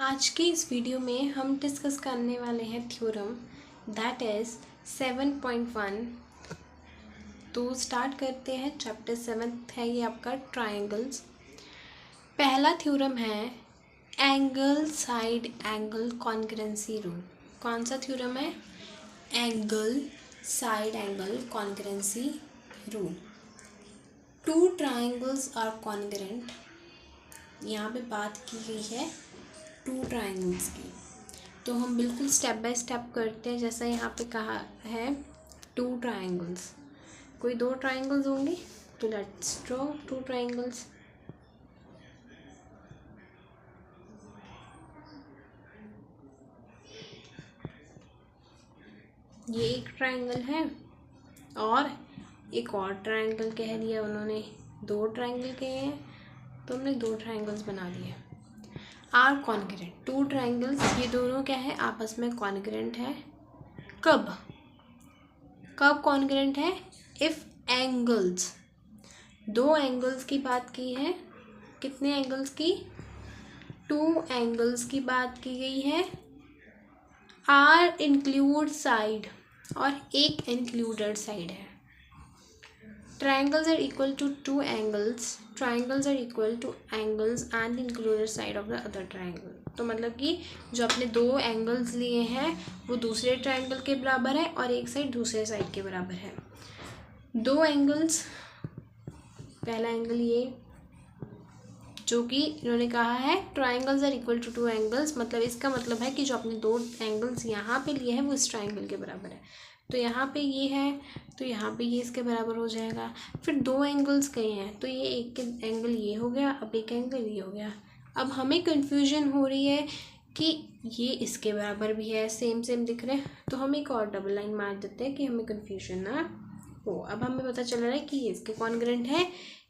आज की इस वीडियो में हम डिस्कस करने वाले हैं थ्योरम दैट इज़ 7.1। तो स्टार्ट करते हैं। चैप्टर 7 है ये आपका ट्रायंगल्स। पहला थ्योरम है angle side angle concurrency rule. कौन सा थ्योरम है? Angle side angle concurrency rule. Two triangles are congruent. यहाँ पे बात की गई है टू ट्रायंगल्स की, तो हम बिल्कुल स्टेप बाय स्टेप करते हैं। जैसा यहाँ पे कहा है टू ट्रायंगल्स, कोई दो ट्रायंगल्स होंगे तो लेट्स ड्रॉ टू ट्रायंगल्स। ये एक ट्रायंगल है और एक और ट्रायंगल कह दिया उन्होंने, दो ट्रायंगल कहे हैं तो हमने दो ट्रायंगल्स बना दिए। आर कॉन्ग्रुएंट, टू ट्रायंगल्स ये दोनों क्या है, आपस में कॉन्ग्रुएंट है। कब कब कॉन्ग्रुएंट है? इफ़ एंगल्स, दो एंगल्स की बात की है। कितने एंगल्स की? टू एंगल्स की बात की गई है। आर इंक्लूड साइड और एक इंक्लूडेड साइड है। Triangles are equal to two angles, triangles are equal to angles and included side of the other triangle. तो मतलब कि जो अपने दो एंगल्स लिए हैं वो दूसरे ट्रायंगल के बराबर है और एक साइड दूसरे साइड के बराबर है। दो एंगल्स, पहला एंगल ये जो कि इन्होंने कहा है triangles are equal to two angles, मतलब इसका मतलब है कि जो अपने दो एंगल्स यहाँ पे लिए हैं वो इस ट्रायंगल के बराबर है। तो यहाँ पे ये है तो यहाँ पे ये इसके बराबर हो जाएगा। फिर दो एंगल्स कहे हैं तो ये एक एंगल ये हो गया, अब एक एंगल ये हो गया। अब हमें कन्फ्यूजन हो रही है कि ये इसके बराबर भी है, सेम सेम दिख रहे हैं, तो हम एक और डबल लाइन मार देते हैं कि हमें कन्फ्यूजन ना हो। अब हमें पता चल रहा है कि ये इसके कॉन्ग्रुएंट है,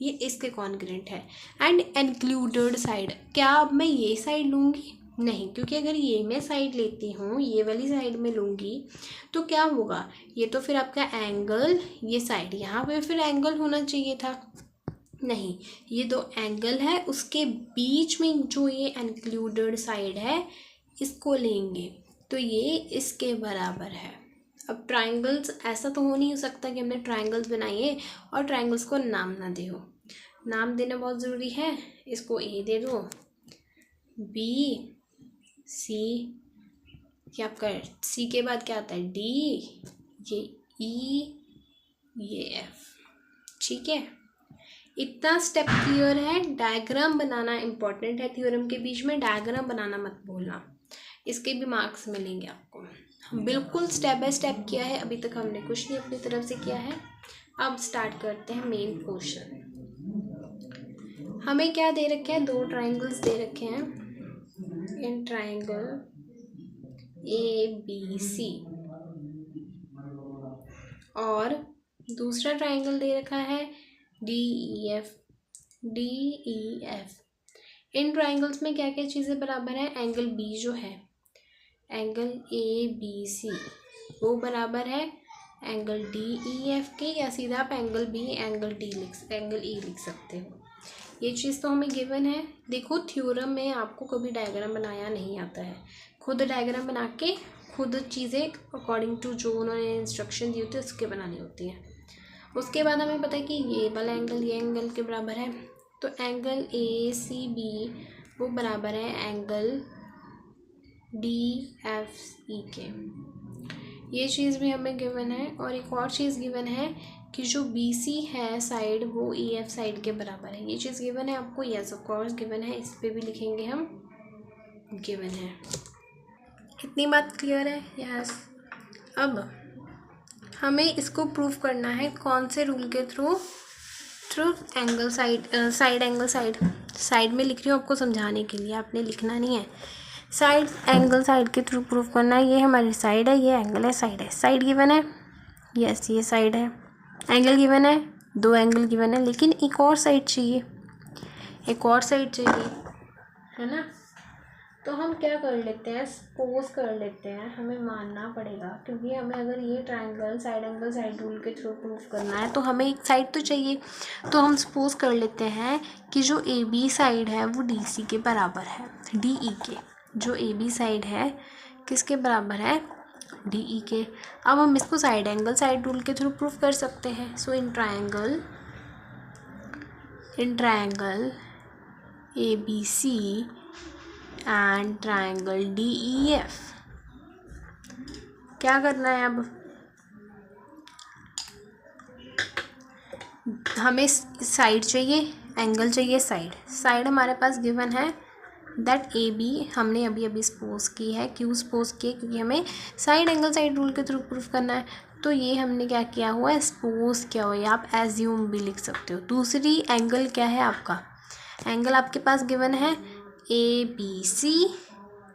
ये इसके कॉन्ग्रुएंट है। एंड इंक्लूडेड साइड, क्या अब मैं ये साइड लूँगी? नहीं, क्योंकि अगर ये मैं साइड लेती हूँ, ये वाली साइड में लूँगी तो क्या होगा, ये तो फिर आपका एंगल, ये साइड, यहाँ पे फिर एंगल होना चाहिए था। नहीं, ये दो एंगल है, उसके बीच में जो ये इंक्लूडेड साइड है इसको लेंगे तो ये इसके बराबर है। अब ट्रायंगल्स, ऐसा तो हो नहीं सकता कि हमने ट्रायंगल्स बनाइए और ट्रायंगल्स को नाम ना दे हो। नाम देना बहुत ज़रूरी है। इसको ए दे दो, बी, सी, ये आपका सी के बाद क्या आता है डी, ये ई, ये एफ। ठीक है, इतना स्टेप क्लियर है। डायग्राम बनाना इंपॉर्टेंट है थ्योरम के बीच में, डायग्राम बनाना मत भूलना, इसके भी मार्क्स मिलेंगे आपको। हम बिल्कुल स्टेप बाय स्टेप किया है, अभी तक हमने कुछ नहीं अपनी तरफ से किया है। अब स्टार्ट करते हैं मेन पोर्शन। हमें क्या दे रखे हैं? दो ट्रायंगल्स दे रखे हैं इन ट्रायंगल ए बी सी, और दूसरा ट्रायंगल दे रखा है D E F, D E F. इन ट्रायंगल्स में क्या क्या चीज़ें बराबर है? एंगल बी जो है, एंगल ए बी सी, वो बराबर है एंगल डी ई एफ के, या सीधा आप एंगल बी एंगल ई लिख सकते हो। ये चीज़ तो हमें गिवन है। देखो थ्योरम में आपको कभी डायग्राम बनाया नहीं आता है, खुद डायग्राम बना के खुद चीज़ें अकॉर्डिंग टू जो उन्होंने इंस्ट्रक्शन दी होती है उसके बनानी होती हैं। उसके बाद हमें पता है कि ये वाला एंगल ये एंगल के बराबर है, तो एंगल ए सी बी वो बराबर है एंगल डी एफ ई के। ये चीज़ भी हमें गिवन है। और एक और चीज़ गिवन है कि जो बी सी है साइड वो ई एफ साइड के बराबर है। ये चीज़ गिवन है आपको, यस ऑफ कोर्स गिवन है, इस पर भी लिखेंगे हम गिवन है। इतनी बात क्लियर है? यस। अब हमें इसको प्रूफ करना है कौन से रूल के through? Through angle side angle side में लिख रही हूँ आपको समझाने के लिए, आपने लिखना नहीं है। साइड एंगल साइड के थ्रू प्रूफ करना है। ये हमारी साइड है, ये एंगल है, साइड है, साइड गिवन है, यस ये साइड है, एंगल गिवन है, दो एंगल गिवन है, लेकिन एक और साइड चाहिए, एक और साइड चाहिए, है ना। तो हम क्या कर लेते हैं, सपोज कर लेते हैं, हमें मानना पड़ेगा क्योंकि हमें अगर ये ट्रायंगल साइड रूल के थ्रू प्रूफ करना है तो हमें एक साइड तो चाहिए। तो हम सपोज कर लेते हैं कि जो ए बी साइड है वो डी सी के बराबर है, डी ई के। जो ए बी साइड है किसके बराबर है, डी ई के। अब हम इसको साइड एंगल साइड रूल के थ्रू प्रूफ कर सकते हैं। So in triangle A B C and triangle D E F, क्या करना है अब, हमें साइड चाहिए, एंगल चाहिए, साइड हमारे पास गिवन है दैट ए बी, हमने अभी अभी सपोज की है। क्यों सपोज की है, क्योंकि हमें साइड एंगल साइड रूल के थ्रू प्रूफ करना है। तो ये हमने क्या किया हुआ है, सपोज किया हुआ है, आप एज्यूम भी लिख सकते हो। दूसरी एंगल क्या है आपका, एंगल आपके पास गिवन है A B C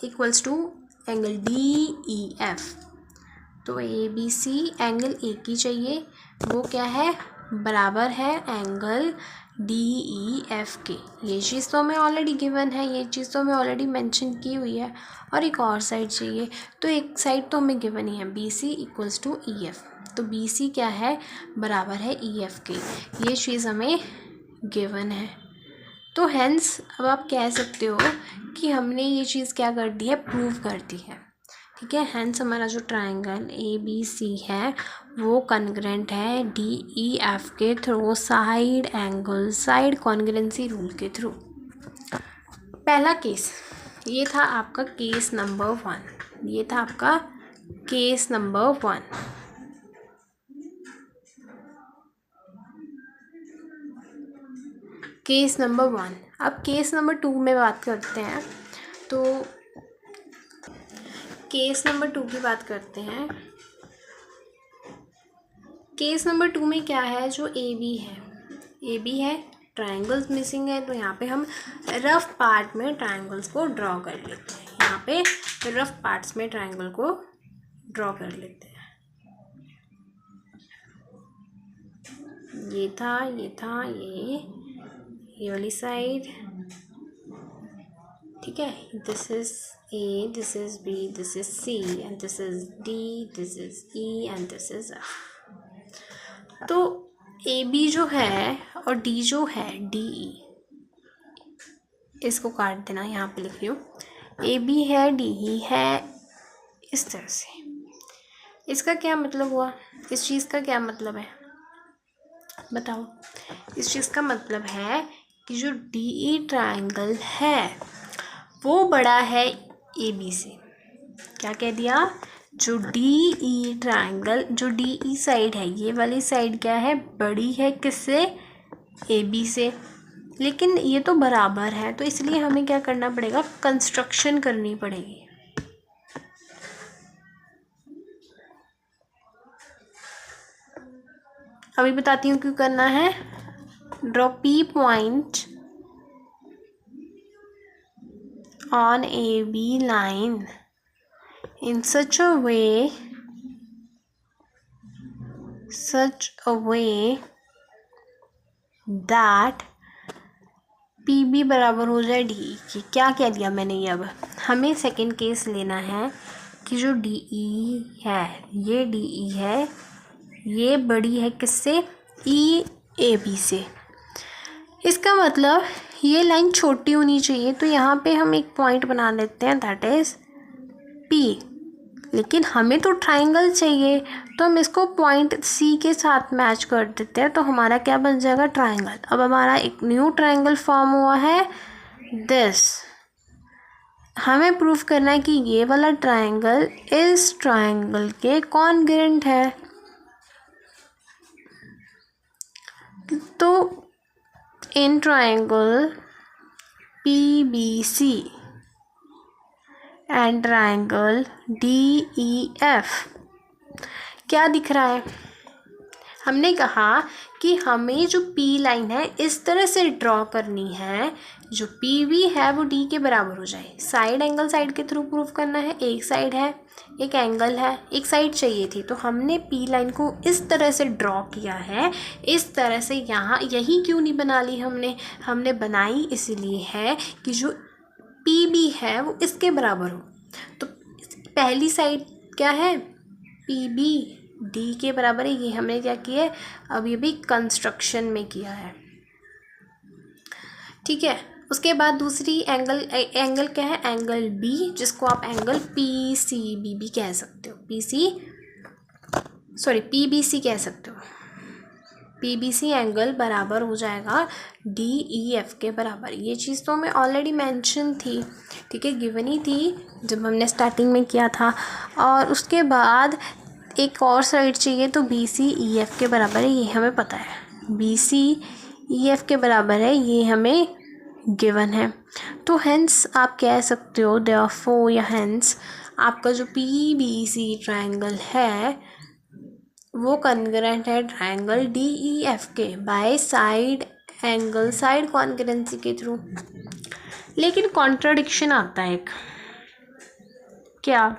equals to angle D E F. तो A B C angle A की चाहिए, वो क्या है, बराबर है एंगल डी ई एफ के। ये चीज़ तो हमें ऑलरेडी गिवन है, ये चीज़ तो हमें ऑलरेडी मेंशन की हुई है। और एक और साइड चाहिए, तो एक साइड तो हमें गिवन ही है, B C equals to E F. तो बी सी क्या है, बराबर है ई एफ के। ये चीज़ हमें गिवन है। तो हेंस अब आप कह सकते हो कि हमने ये चीज़ क्या कर दी है, प्रूव कर दी है। ठीक है, हेंस हमारा जो ट्रायंगल ए बी सी है वो कॉन्ग्रुएंट है डी ई एफ के through side angle side congruency rule के थ्रू। पहला केस ये था आपका केस नंबर 1, ये था आपका केस नंबर 1। Case number 1। अब केस नंबर 2 में बात करते हैं। तो केस नंबर 2 की बात करते हैं। केस नंबर 2 में क्या है, जो ए बी है, ट्रायंगल्स मिसिंग है। तो यहाँ पे हम रफ पार्ट में ट्रायंगल्स को ड्रॉ कर लेते हैं। यहाँ पे रफ पार्ट्स में ट्रायंगल को ड्रॉ कर लेते हैं। ये था, ये वाली साइड, ठीक है। This is A, this is B, this is C and this is D, this is E and this is F. तो ए बी जो है और डी जो है, डी ई, इसको काट देना, यहाँ पे लिख लो ए बी है, डी ई है, इस तरह से। इसका क्या मतलब हुआ, इस चीज़ का क्या मतलब है बताओ। इस चीज़ का मतलब है कि जो डी ई ट्रायंगल है वो बड़ा है ए बी से। क्या कह दिया, जो डी ई ट्रायंगल, जो डी ई साइड है, ये वाली साइड क्या है, बड़ी है किससे, ए बी से। लेकिन ये तो बराबर है, तो इसलिए हमें क्या करना पड़ेगा, कंस्ट्रक्शन करनी पड़ेगी। अभी बताती हूँ क्यों करना है। Draw P point on AB line in such a way that PB बराबर हो जाए DE की। क्या कह दिया मैंने, ये अब हमें सेकंड केस लेना है कि जो DE है, ये DE है, ये बड़ी है किससे, EAB से। इसका मतलब ये लाइन छोटी होनी चाहिए। तो यहाँ पे हम एक पॉइंट बना लेते हैं, दैट इज़ P। लेकिन हमें तो ट्रायंगल चाहिए, तो हम इसको पॉइंट C के साथ मैच कर देते हैं। तो हमारा क्या बन जाएगा, ट्रायंगल। अब हमारा एक न्यू ट्रायंगल फॉर्म हुआ है दिस। हमें प्रूफ करना है कि ये वाला ट्रायंगल इस ट्रायंगल के कॉन्ग्रुएंट है। तो in triangle PBC and triangle DEF क्या दिख रहा है, हमने कहा कि हमें जो P लाइन है इस तरह से ड्रॉ करनी है, जो PB है वो D के बराबर हो जाए। साइड एंगल साइड के थ्रू प्रूफ करना है। एक साइड है, एक एंगल है, एक साइड चाहिए थी, तो हमने P लाइन को इस तरह से ड्रॉ किया है। इस तरह से यहाँ यही क्यों नहीं बना ली हमने बनाई इसलिए है कि जो PB है वो इसके बराबर हो। तो पहली साइड क्या है, PB D के बराबर है। ये हमने क्या किया है, अब ये भी कंस्ट्रक्शन में किया है, ठीक है। उसके बाद दूसरी एंगल क्या है, एंगल बी, जिसको आप एंगल PCB भी कह सकते हो, PBC कह सकते हो। PBC एंगल बराबर हो जाएगा DEF के बराबर। ये चीज़ तो हमें ऑलरेडी मेंशन थी, ठीक है, गिवन ही थी जब हमने स्टार्टिंग में किया था। और उसके बाद एक और साइड चाहिए तो BCEF के बराबर है, ये हमें पता है, BCEF के बराबर है, ये हमें गिवन है। तो हेंस आप कह सकते हो देयरफॉर या हेंस आपका जो PBC ट्रायंगल है वो कॉन्ग्रुएंट है ट्रायंगल DEF के by side angle side congruency के थ्रू। लेकिन कॉन्ट्राडिक्शन आता है एक, क्या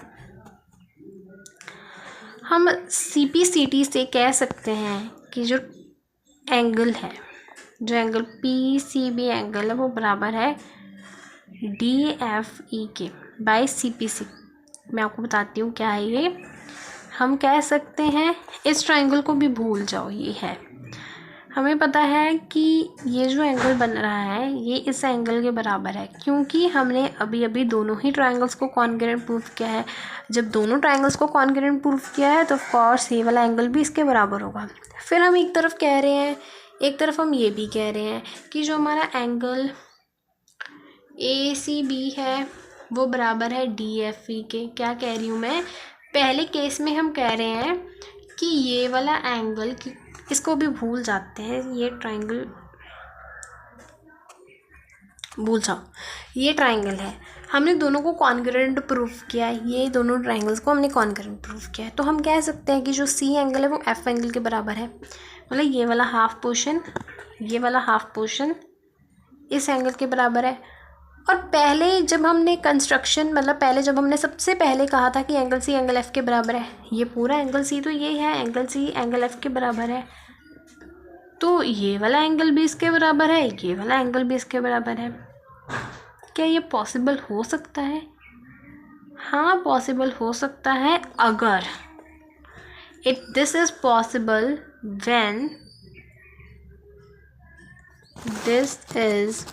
हम CPCT से कह सकते हैं कि जो एंगल है, जो एंगल PCB एंगल है वो बराबर है DFE के बाय CPC। मैं आपको बताती हूँ क्या है ये। हम कह सकते हैं इस ट्रायंगल को भी भूल जाओ, ये है, हमें पता है कि ये जो एंगल बन रहा है ये इस एंगल के बराबर है, क्योंकि हमने अभी अभी दोनों ही ट्रायंगल्स को कॉन्ग्रुएंट प्रूफ किया है। जब दोनों ट्रायंगल्स को कॉन्ग्रुएंट प्रूफ किया है तो ऑफ कोर्स ये वाला एंगल भी इसके बराबर होगा। फिर हम एक तरफ कह रहे हैं, एक तरफ हम ये भी कह रहे हैं कि जो हमारा एंगल ACB है वो बराबर है DFE के। क्या कह रही हूँ मैं, पहले केस में हम कह रहे हैं कि ये वाला एंगल, इसको भी भूल जाते हैं, ये ट्रायंगल भूल जाओ, ये ट्रायंगल है, हमने दोनों को कॉन्ग्रुएंट प्रूफ किया है, ये दोनों ट्रायंगल्स को हमने कॉन्ग्रुएंट प्रूफ किया है। तो हम कह सकते हैं कि जो C एंगल है वो F एंगल के बराबर है, मतलब ये वाला हाफ पोर्शन, ये वाला हाफ पोर्शन इस एंगल के बराबर है। और पहले जब हमने कंस्ट्रक्शन, मतलब पहले जब हमने सबसे पहले कहा था कि एंगल C एंगल F के बराबर है, ये पूरा एंगल C तो ये है, एंगल C एंगल F के बराबर है, तो ये वाला एंगल भी इसके बराबर है, ये वाला एंगल भी इसके बराबर है। क्या ये पॉसिबल हो सकता है? हाँ पॉसिबल हो सकता है, अगर this is possible when this is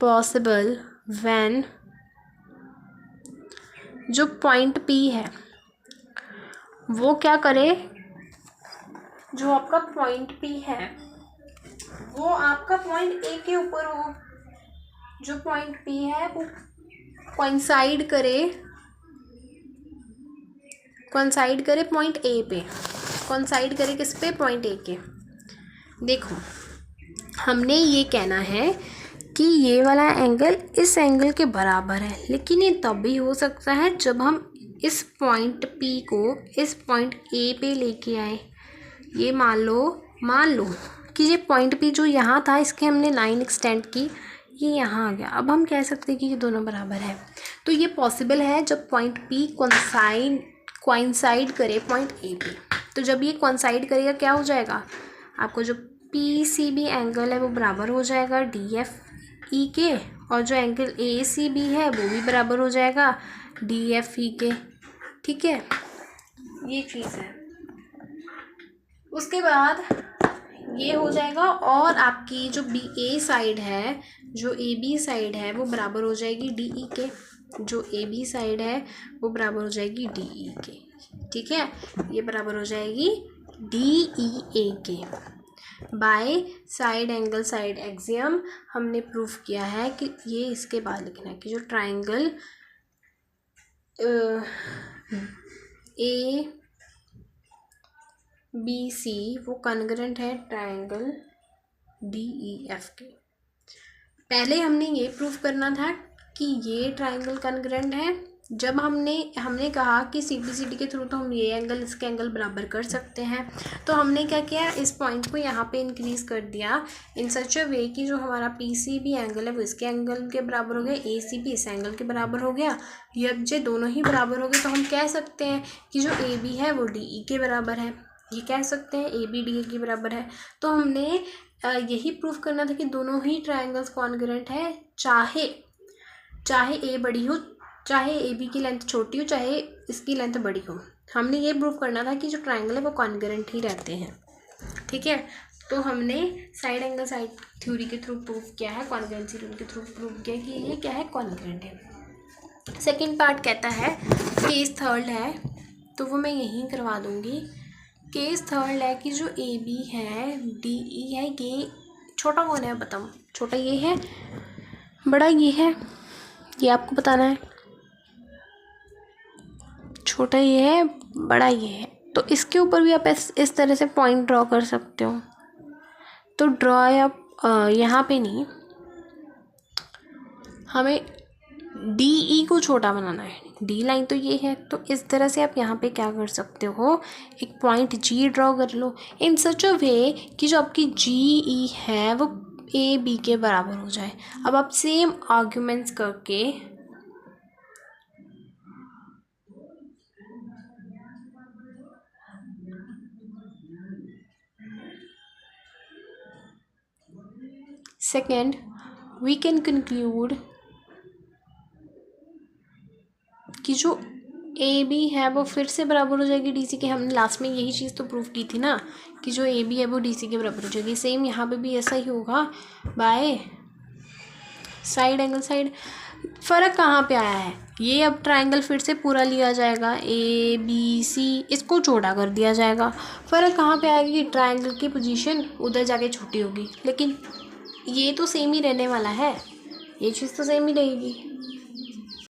possible when जो पॉइंट P है वो क्या करे, जो आपका पॉइंट P है वो आपका पॉइंट A के ऊपर हो, जो पॉइंट P है वो कोइंसाइड करे पॉइंट A पे, कोइंसाइड करे किस पे, पॉइंट A के। देखो हमने ये कहना है कि ये वाला एंगल इस एंगल के बराबर है, लेकिन ये तब भी हो सकता है जब हम इस पॉइंट P को इस पॉइंट A पे लेके आए। ये मान लो कि ये पॉइंट P जो यहाँ था इसके हमने लाइन एक्सटेंड की, ये यहाँ आ गया। अब हम कह सकते हैं कि ये दोनों बराबर है। तो ये पॉसिबल है जब पॉइंट P कोइंसाइड करे पॉइंट A पे। तो जब ये कोइंसाइड करेगा क्या हो जाएगा, आपको जो PCB एंगल है वो बराबर हो जाएगा DFE के, और जो एंगल ACB है वो भी बराबर हो जाएगा DFE के। ठीक है, ये चीज़ है। उसके बाद ये हो जाएगा, और आपकी जो BA साइड है, जो AB साइड है वो बराबर हो जाएगी DE के, जो AB साइड है वो बराबर हो जाएगी DE के। ठीक है, ये बराबर हो जाएगी DEA के। By side angle side axiom हमने प्रूफ किया है कि ये इसके बाद लिखना है कि जो ट्रायंगल ABC वो कॉन्ग्रुएंट है ट्रायंगल DEF के। पहले हमने ये प्रूफ करना था कि ये ट्रायंगल कॉन्ग्रुएंट है। जब हमने कहा कि CPCT के थ्रू तो हम ये एंगल इसके एंगल बराबर कर सकते हैं, तो हमने क्या किया, इस पॉइंट को यहाँ पे इंक्रीज़ कर दिया इन सच अ वे कि जो हमारा PCB एंगल है वो इसके एंगल के बराबर हो गया, ACB इस एंगल के बराबर हो गया। जब ये दोनों ही बराबर हो गए तो हम कह सकते हैं कि जो AB है वो DE के बराबर है। ये कह सकते हैं AB DE के बराबर है। तो हमने यही प्रूफ करना था कि दोनों ही ट्रायंगल्स कॉन्ग्रुएंट है, चाहे A बड़ी हो, चाहे AB की लेंथ छोटी हो, चाहे इसकी लेंथ बड़ी हो। हमने ये प्रूफ करना था कि जो ट्रायंगल है वो कॉन्ग्रुएंट ही रहते हैं। ठीक है, तो हमने साइड एंगल साइड थ्योरी के थ्रू प्रूव किया है, कॉन्ग्रुएंसी रूल के थ्रू प्रूव किया कि ये क्या है, कॉन्ग्रुएंट है। सेकेंड पार्ट कहता है, केस थर्ड है, तो वो मैं यहीं करवा दूँगी। केस थर्ड है कि जो ए बी है, डी ई है, ये छोटा कौन है बताओ, छोटा ये है, बड़ा ये है, ये आपको बताना है। छोटा ये है, बड़ा ये है, तो इसके ऊपर भी आप इस तरह से पॉइंट ड्रॉ कर सकते हो। तो ड्रॉ आप यहाँ पे नहीं, हमें डी ई को छोटा बनाना है, डी लाइन तो ये है, तो इस तरह से आप यहाँ पे क्या कर सकते हो, एक पॉइंट जी ड्रॉ कर लो इन सच अ वे कि जो आपकी जी ई है वो ए बी के बराबर हो जाए। अब आप सेम आर्ग्यूमेंट्स करके सेकेंड वी कैन कंक्लूड कि जो ए बी है वो फिर से बराबर हो जाएगी डी सी के। हमने लास्ट में यही चीज़ तो प्रूव की थी ना कि जो ए बी है वो डी सी के बराबर हो जाएगी। सेम यहाँ पे भी ऐसा ही होगा बाय साइड एंगल साइड। फ़र्क कहाँ पे आया है, ये अब ट्रायंगल फिर से पूरा लिया जाएगा, ए बी सी इसको छोटा कर दिया जाएगा। फ़र्क कहाँ पे आएगा कि ट्रायंगल की पोजीशन उधर जाके छोटी होगी, लेकिन ये तो सेम ही रहने वाला है, ये चीज़ तो सेम ही रहेगी।